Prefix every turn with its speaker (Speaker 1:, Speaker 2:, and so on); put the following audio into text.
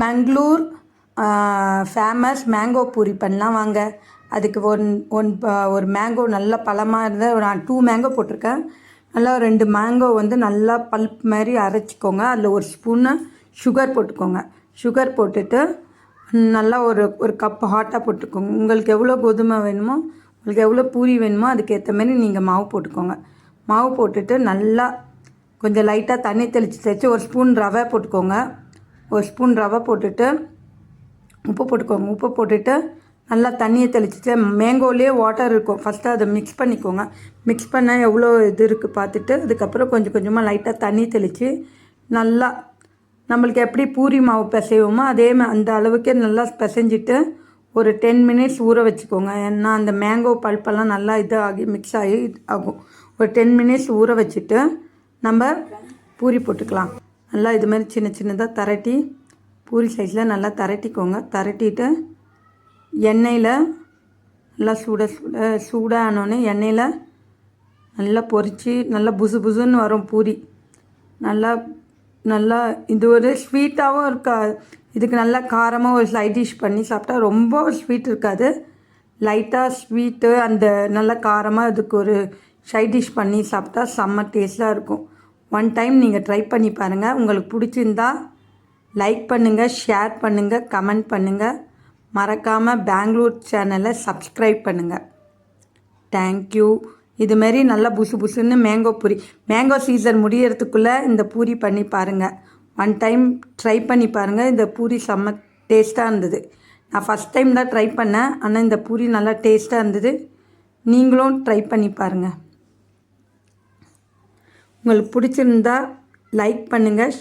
Speaker 1: Mangalore famous mango puri பண்ணலாம் வாங்க. அதுக்கு ஒரு மேங்கோ நல்லா பழமாக இருந்தால் நான் 2 மேங்கோ போட்டிருக்கேன். நல்லா 2 மேங்கோ வந்து நல்லா பல்ப் மாதிரி அரைச்சிக்கோங்க. அதில் ஒரு ஸ்பூன்னு சுகர் போட்டுக்கோங்க. சுகர் போட்டுட்டு நல்லா ஒரு கப் ஹாட்டாக போட்டுக்கோங்க. உங்களுக்கு எவ்வளோ கோதுமை வேணுமோ, உங்களுக்கு எவ்வளோ பூரி வேணுமோ அதுக்கேற்ற மாதிரி நீங்கள் மாவு போட்டுக்கோங்க. மாவு போட்டுட்டு நல்லா கொஞ்சம் லைட்டாக தண்ணி தெளித்து ஒரு ஸ்பூன் ரவை போட்டுக்கோங்க. ஒரு ஸ்பூன் ரவை போட்டுட்டு உப்பு போட்டுக்கோங்க. உப்பு போட்டுட்டு நல்லா தண்ணியை தெளிச்சுட்டு மேங்கோலேயே வாட்டர் இருக்கும், ஃபஸ்ட்டு அதை மிக்ஸ் பண்ணிக்கோங்க. மிக்ஸ் பண்ண எவ்வளோ இது இருக்குது பார்த்துட்டு அதுக்கப்புறம் கொஞ்சம் கொஞ்சமாக லைட்டாக தண்ணி தெளித்து நல்லா நம்மளுக்கு எப்படி பூரி மாவு பிசைவோமோ அந்த அளவுக்கு நல்லா பிசைஞ்சிட்டு ஒரு 10 மினிட்ஸ் ஊற வச்சுக்கோங்க. ஏன்னா அந்த மேங்கோ பல்ப்பெல்லாம் நல்லா மிக்ஸ் ஆகி ஆகும். ஒரு 10 மினிட்ஸ் ஊற வச்சுட்டு நம்ம பூரி போட்டுக்கலாம். நல்லா இது மாதிரி சின்ன சின்னதாக திரட்டி பூரி சைஸில் நல்லா திரட்டிக்கோங்க. திரட்டிட்டு எண்ணெயில் நல்லா சூடானோடனே எண்ணெயில் நல்லா பொரித்து நல்லா புசு புசுன்னு வரும் பூரி. நல்லா இது ஒரு ஸ்வீட்டாகவும் இருக்கா. இதுக்கு நல்லா காரமாக ஒரு சைட் டிஷ் பண்ணி சாப்பிட்டா ரொம்ப ஸ்வீட் இருக்காது, லைட்டாக ஸ்வீட்டு அந்த நல்ல காரமாக இதுக்கு ஒரு சைட் டிஷ் பண்ணி சாப்பிட்டா செம்ம டேஸ்ட்டாக இருக்கும். ஒன் டைம் நீங்கள் ட்ரை பண்ணி பாருங்கள். உங்களுக்கு பிடிச்சிருந்தா லைக் பண்ணுங்கள், ஷேர் பண்ணுங்கள், கமெண்ட் பண்ணுங்கள். மறக்காமல் பெங்களூர் சேனலை சப்ஸ்கிரைப் பண்ணுங்கள். தேங்க்யூ. இதுமாரி நல்லா புசு புசுன்னு மேங்கோ பூரி, மேங்கோ சீசன் முடியறதுக்குள்ளே இந்த பூரி பண்ணி பாருங்கள். ஒன் டைம் ட்ரை பண்ணி பாருங்கள். இந்த பூரி செம்ம டேஸ்ட்டாக இருந்தது. நான் ஃபஸ்ட் டைம் தான் ட்ரை பண்ணேன், ஆனால் இந்த பூரி நல்லா டேஸ்ட்டாக இருந்தது. நீங்களும் ட்ரை பண்ணி பாருங்கள். உங்களுக்கு பிடிச்சிருந்தா லைக் பண்ணுங்கள்,